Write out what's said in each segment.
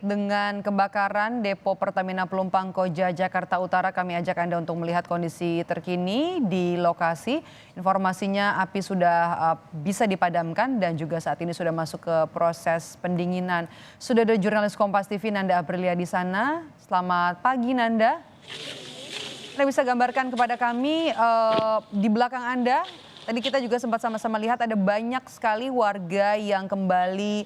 dengan kebakaran Depo Pertamina Pelumpang Koja Jakarta Utara, kami ajak Anda untuk melihat kondisi terkini di lokasi. Informasinya api sudah bisa dipadamkan dan juga saat ini sudah masuk ke proses pendinginan. Sudah ada jurnalis Kompas TV Nanda Aprilia di sana. Selamat pagi Nanda. Anda bisa gambarkan kepada kami di belakang Anda. Tadi kita juga sempat sama-sama lihat ada banyak sekali warga yang kembali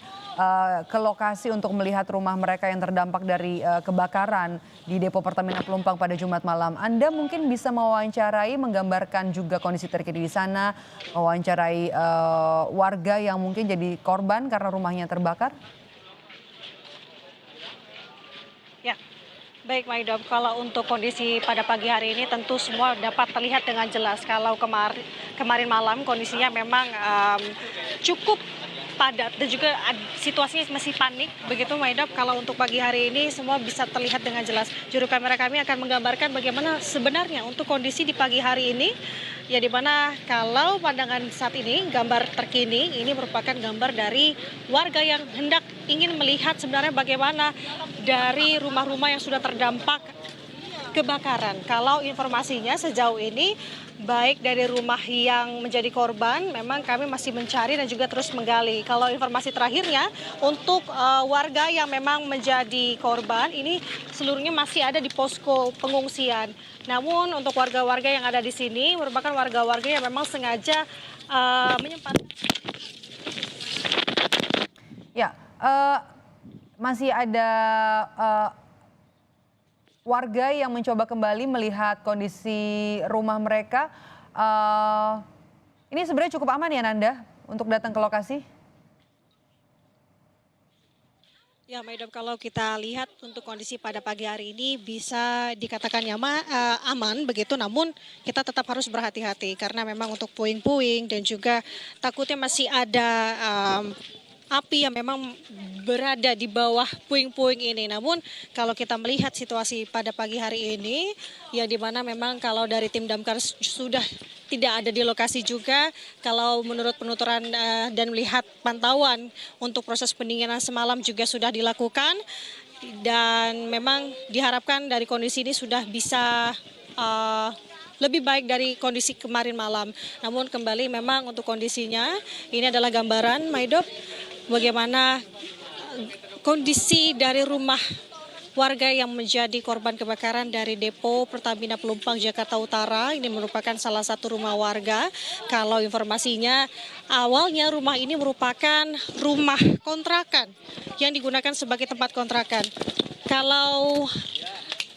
ke lokasi untuk melihat rumah mereka yang terdampak dari kebakaran di Depo Pertamina Pelumpang pada Jumat malam. Anda mungkin bisa mewawancarai, menggambarkan juga kondisi terkini di sana, mewawancarai warga yang mungkin jadi korban karena rumahnya terbakar. Ya, baik Maidop, kalau untuk kondisi pada pagi hari ini tentu semua dapat terlihat dengan jelas. Kalau kemarin malam kondisinya memang cukup padat dan juga situasinya masih panik begitu Maidop. Kalau untuk pagi hari ini semua bisa terlihat dengan jelas. Juru kamera kami akan menggambarkan bagaimana sebenarnya untuk kondisi di pagi hari ini. Ya, di mana kalau pandangan saat ini gambar terkini ini merupakan gambar dari warga yang hendak ingin melihat sebenarnya bagaimana dari rumah-rumah yang sudah terdampak kebakaran. Kalau informasinya sejauh ini baik dari rumah yang menjadi korban memang kami masih mencari dan juga terus menggali. Kalau informasi terakhirnya untuk warga yang memang menjadi korban ini seluruhnya masih ada di posko pengungsian. Namun untuk warga-warga yang ada di sini merupakan warga-warga yang memang sengaja menyempatkan. Ya, masih ada warga yang mencoba kembali melihat kondisi rumah mereka. Ini sebenarnya cukup aman ya Nanda untuk datang ke lokasi? Ya, Maidop, kalau kita lihat untuk kondisi pada pagi hari ini bisa dikatakan aman begitu, namun kita tetap harus berhati-hati karena memang untuk puing-puing dan juga takutnya masih ada api yang memang berada di bawah puing-puing ini. Namun kalau kita melihat situasi pada pagi hari ini, ya di mana memang kalau dari tim damkar sudah tidak ada di lokasi juga. Kalau menurut penuturan dan melihat pantauan untuk proses pendinginan semalam juga sudah dilakukan. Dan memang diharapkan dari kondisi ini sudah bisa lebih baik dari kondisi kemarin malam. Namun kembali memang untuk kondisinya ini adalah gambaran Maidop bagaimana kondisi dari rumah warga yang menjadi korban kebakaran dari Depo Pertamina Pelumpang Jakarta Utara. Ini merupakan salah satu rumah warga. Kalau informasinya awalnya rumah ini merupakan rumah kontrakan yang digunakan sebagai tempat kontrakan. Kalau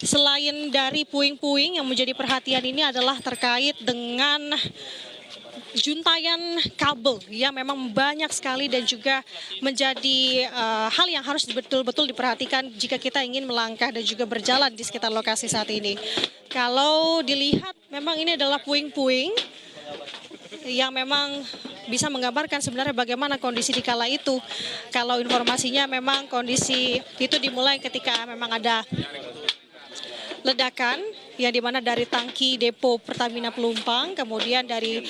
selain dari puing-puing yang menjadi perhatian ini adalah terkait dengan juntayan kabel yang memang banyak sekali dan juga menjadi hal yang harus betul-betul diperhatikan jika kita ingin melangkah dan juga berjalan di sekitar lokasi saat ini. Kalau dilihat memang ini adalah puing-puing yang memang bisa menggambarkan sebenarnya bagaimana kondisi di kala itu. Kalau informasinya memang kondisi itu dimulai ketika memang ada ledakan yang dimana dari tangki Depo Pertamina Pelumpang, kemudian dari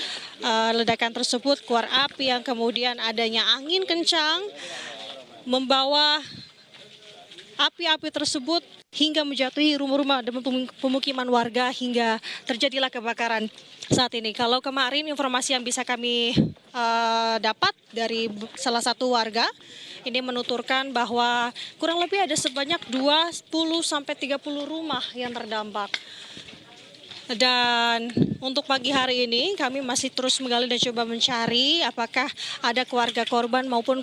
ledakan tersebut keluar api yang kemudian adanya angin kencang membawa api-api tersebut hingga menjatuhi rumah-rumah dan pemukiman warga hingga terjadilah kebakaran saat ini. Kalau kemarin informasi yang bisa kami dapat dari salah satu warga ini menuturkan bahwa kurang lebih ada sebanyak 20 sampai 30 rumah yang terdampak. Dan untuk pagi hari ini kami masih terus menggali dan coba mencari apakah ada keluarga korban maupun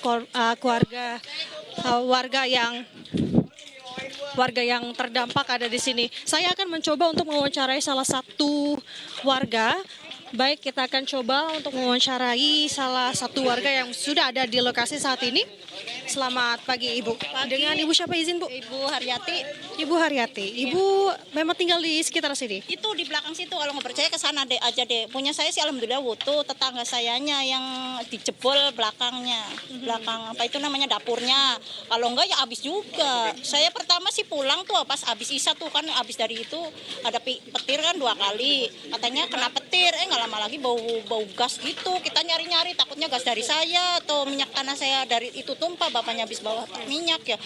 warga yang terdampak ada di sini. Saya akan mencoba untuk mewawancarai salah satu warga. Baik, kita akan coba untuk mewawancarai salah satu warga yang sudah ada di lokasi saat ini. Selamat pagi Ibu. Dengan Ibu siapa izin Bu? Ibu Haryati. Ibu Haryati. Ibu memang tinggal di sekitar sini? Itu di belakang situ, kalau nggak percaya ke sana deh aja deh. Punya saya sih alhamdulillah utuh, tetangga sayanya yang dijebol belakangnya. Belakang apa itu namanya dapurnya. Kalau enggak ya habis juga. Saya pertama sih pulang tuh pas habis Isya tuh kan habis dari itu ada petir kan 2 kali. Katanya kena petir, nggak lama lagi bau gas gitu. Kita nyari-nyari takutnya gas dari saya atau minyak tanah saya dari itu tumpah. bapaknya habis bawa minyak ya.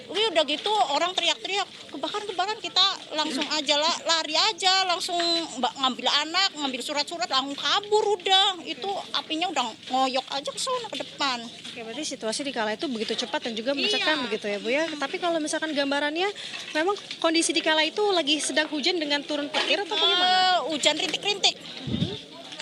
Udah gitu orang teriak-teriak kebakaran, kita langsung aja lari aja, langsung ngambil anak, ngambil surat-surat, langsung kabur udah. Itu apinya udah ngoyok aja ke sana ke depan. Oke, berarti situasi di kala itu begitu cepat dan juga mencekam begitu ya Bu ya. Tapi kalau misalkan gambarannya, memang kondisi di kala itu lagi sedang hujan dengan turun petir atau bagaimana? Hujan rintik-rintik.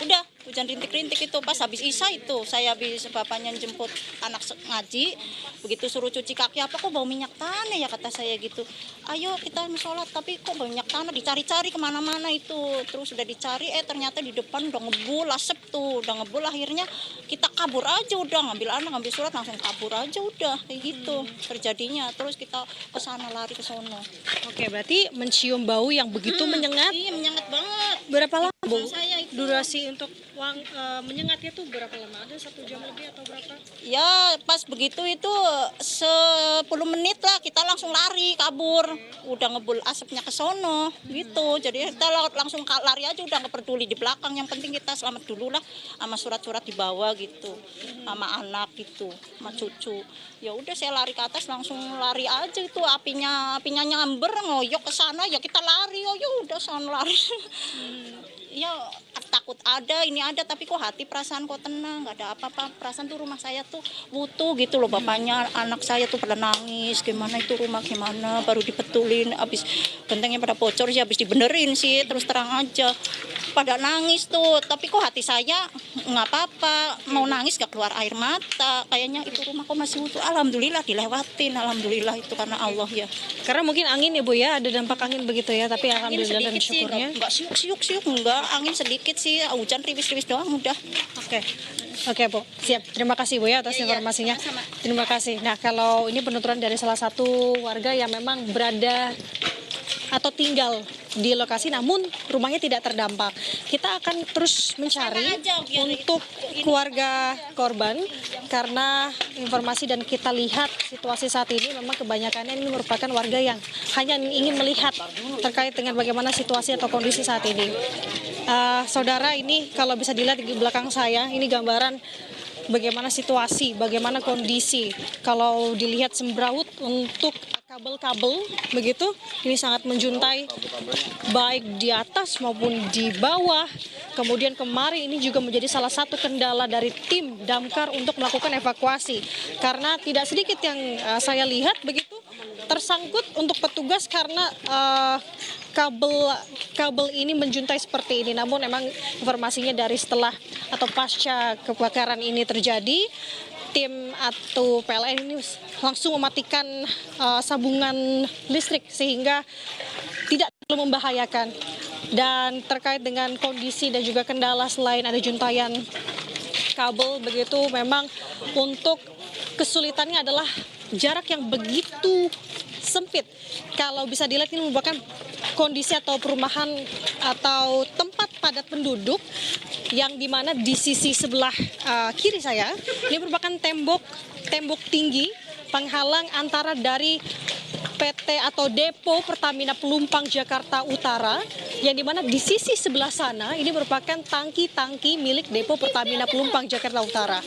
Udah hujan rintik-rintik itu pas habis isya itu saya habis bapaknya jemput anak ngaji, begitu suruh cuci kaki apa kok bau minyak tanah ya kata saya gitu. Ayo kita sholat tapi kok bau minyak tanah, dicari-cari kemana-mana itu, terus udah dicari ternyata di depan udah ngebul asap tuh, udah ngebul akhirnya kita kabur aja udah, ngambil anak ngambil surat langsung kabur aja udah kayak gitu terjadinya, terus kita ke sana lari ke sono. Oke, berarti mencium bau yang begitu menyengat. Iya menyengat banget. Berapa lama Bu? Saya itu. Durasi untuk menyengatnya tuh berapa lama? Ada 1 jam lebih atau berapa? Ya pas begitu itu 10 menit lah kita langsung lari kabur, udah ngebul asapnya ke sono gitu. Jadi kita langsung lari aja udah nggak peduli di belakang, yang penting kita selamat dulu lah sama surat-surat dibawa gitu, sama anak gitu, sama cucu. Ya udah saya lari ke atas langsung lari aja itu, apinya nyamber ngoyok ke sana ya kita lari, oh ya udah sana lari. Ya takut ada ini ada tapi kok hati perasaan kok tenang, nggak ada apa-apa, perasaan tuh rumah saya tuh butuh gitu loh, bapaknya anak saya tuh pada nangis gimana itu rumah gimana baru dibetulin, habis gentengnya pada bocor sih habis dibenerin sih, terus terang aja pada nangis tuh, tapi kok hati saya nggak apa-apa, mau nangis gak keluar air mata, kayaknya itu rumah kok masih utuh. Alhamdulillah dilewatin, alhamdulillah itu karena Allah ya. Karena mungkin angin ya Bu ya, ada dampak angin begitu ya, tapi Angin alhamdulillah dan sedikit sih, syukurnya. nggak siuk-siuk enggak, angin sedikit sih, hujan riwis-riwis doang udah. Oke Bu, siap. Terima kasih Bu ya atas informasinya. sama-sama. Terima kasih. Nah kalau ini penuturan dari salah satu warga yang memang berada atau tinggal di lokasi namun rumahnya tidak terdampak. Kita akan terus mencari untuk keluarga korban karena informasi dan kita lihat situasi saat ini memang kebanyakannya ini merupakan warga yang hanya ingin melihat terkait dengan bagaimana situasi atau kondisi saat ini. Saudara, ini kalau bisa dilihat di belakang saya, ini gambaran bagaimana situasi, bagaimana kondisi. Kalau dilihat sembraut untuk kabel-kabel begitu, ini sangat menjuntai baik di atas maupun di bawah. Kemudian kemarin ini juga menjadi salah satu kendala dari tim damkar untuk melakukan evakuasi. Karena tidak sedikit yang saya lihat begitu tersangkut untuk petugas karena kabel ini menjuntai seperti ini. Namun memang informasinya dari setelah atau pasca kebakaran ini terjadi, tim atau PLN ini langsung mematikan sambungan listrik sehingga tidak terlalu membahayakan. Dan terkait dengan kondisi dan juga kendala selain ada juntayan kabel begitu, memang untuk kesulitannya adalah jarak yang begitu sempit. Kalau bisa dilihat ini merupakan kondisi atau perumahan atau tempat padat penduduk yang dimana di sisi sebelah kiri saya ini merupakan tembok tinggi penghalang antara dari PT atau Depo Pertamina Pelumpang Jakarta Utara, yang dimana di sisi sebelah sana ini merupakan tangki-tangki milik Depo Pertamina Pelumpang Jakarta Utara.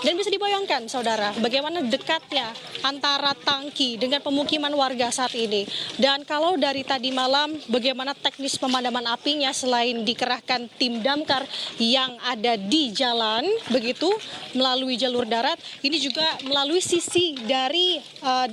Dan bisa dibayangkan saudara bagaimana dekatnya antara tangki dengan pemukiman warga saat ini. Dan kalau dari tadi malam bagaimana teknis pemadaman apinya selain dikerahkan tim damkar yang ada di jalan begitu melalui jalur darat, ini juga melalui sisi dari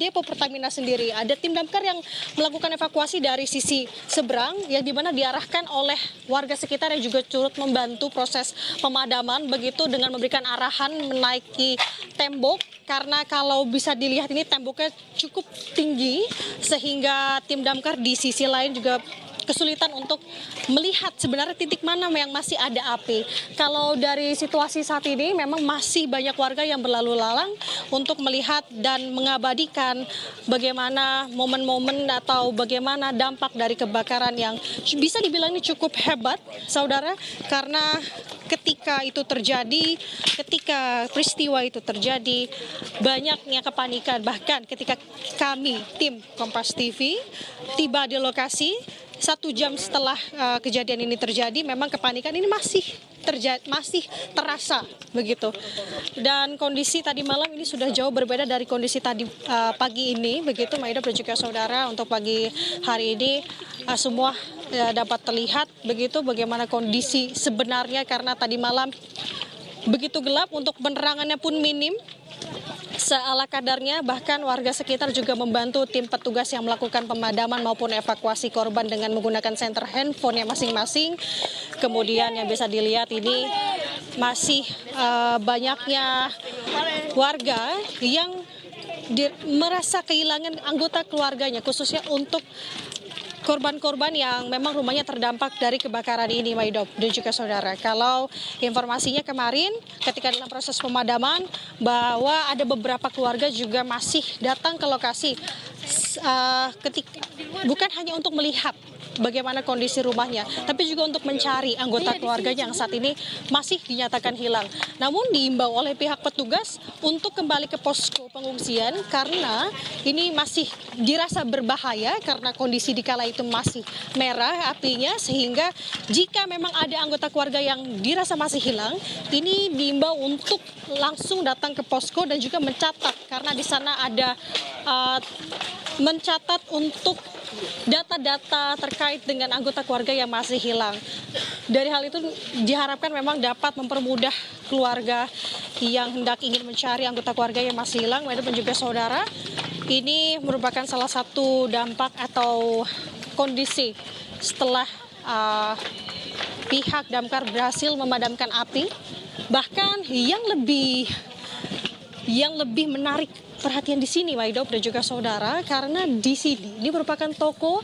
Depo Pertamina sendiri. Ada tim damkar yang melakukan evakuasi dari sisi seberang yang dimana diarahkan oleh warga sekitar yang juga turut membantu proses pemadaman begitu dengan memberikan arahan menaiki tembok, karena kalau bisa dilihat ini temboknya cukup tinggi sehingga tim damkar di sisi lain juga kesulitan untuk melihat sebenarnya titik mana yang masih ada api. Kalau dari situasi saat ini memang masih banyak warga yang berlalu lalang untuk melihat dan mengabadikan bagaimana momen-momen atau bagaimana dampak dari kebakaran yang bisa dibilang ini cukup hebat, saudara, karena ketika itu terjadi, ketika peristiwa itu terjadi, banyaknya kepanikan. Bahkan ketika kami, tim Kompas TV, tiba di lokasi, 1 jam setelah kejadian ini terjadi, memang kepanikan ini masih terasa begitu. Dan kondisi tadi malam ini sudah jauh berbeda dari kondisi tadi pagi ini, begitu Maida dan juga saudara. Untuk pagi hari ini semua dapat terlihat begitu bagaimana kondisi sebenarnya, karena tadi malam begitu gelap, untuk penerangannya pun minim seala kadarnya. Bahkan warga sekitar juga membantu tim petugas yang melakukan pemadaman maupun evakuasi korban dengan menggunakan senter handphone-nya masing-masing. Kemudian yang bisa dilihat ini masih banyaknya warga yang merasa kehilangan anggota keluarganya, khususnya untuk korban-korban yang memang rumahnya terdampak dari kebakaran ini, Maidop dan juga saudara. Kalau informasinya kemarin ketika dalam proses pemadaman, bahwa ada beberapa keluarga juga masih datang ke lokasi bukan hanya untuk melihat bagaimana kondisi rumahnya, tapi juga untuk mencari anggota keluarganya yang saat ini masih dinyatakan hilang. Namun diimbau oleh pihak petugas untuk kembali ke posko pengungsian karena ini masih dirasa berbahaya karena kondisi di kala itu masih merah apinya, sehingga jika memang ada anggota keluarga yang dirasa masih hilang, ini diimbau untuk langsung datang ke posko dan juga mencatat, karena di sana ada mencatat untuk data-data terkait dengan anggota keluarga yang masih hilang. Dari hal itu diharapkan memang dapat mempermudah keluarga yang hendak ingin mencari anggota keluarga yang masih hilang. Dan juga saudara, ini merupakan salah satu dampak atau kondisi setelah pihak damkar berhasil memadamkan api. Bahkan yang lebih menarik perhatian di sini, Maidop dan juga saudara, karena di sini ini merupakan toko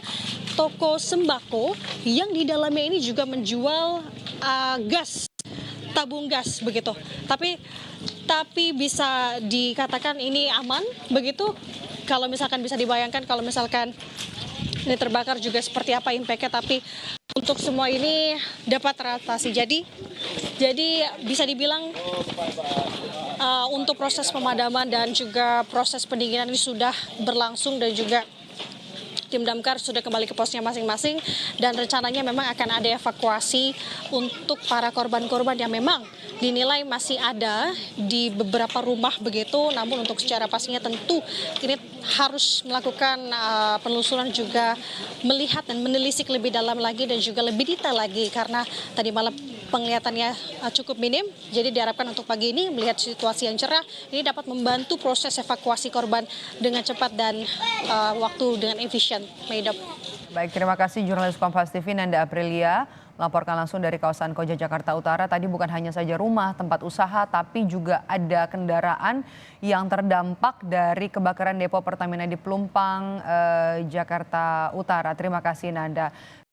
sembako yang di dalamnya ini juga menjual gas, tabung gas begitu. Tapi bisa dikatakan ini aman begitu. Kalau misalkan bisa dibayangkan kalau misalkan ini terbakar juga seperti apa impactnya, tapi untuk semua ini dapat teratasi. Jadi bisa dibilang untuk proses pemadaman dan juga proses pendinginan ini sudah berlangsung, dan juga tim damkar sudah kembali ke posnya masing-masing, dan rencananya memang akan ada evakuasi untuk para korban-korban yang memang dinilai masih ada di beberapa rumah begitu. Namun untuk secara pastinya tentu ini harus melakukan penelusuran, juga melihat dan menelisik lebih dalam lagi dan juga lebih detail lagi, karena tadi malam penglihatannya cukup minim. Jadi diharapkan untuk pagi ini melihat situasi yang cerah ini dapat membantu proses evakuasi korban dengan cepat dan waktu dengan efisien. Baik, terima kasih jurnalis Kompas TV Nanda Aprilia melaporkan langsung dari kawasan Koja Jakarta Utara. Tadi bukan hanya saja rumah, tempat usaha, tapi juga ada kendaraan yang terdampak dari kebakaran depo Pertamina di Pelumpang, Jakarta Utara. Terima kasih Nanda.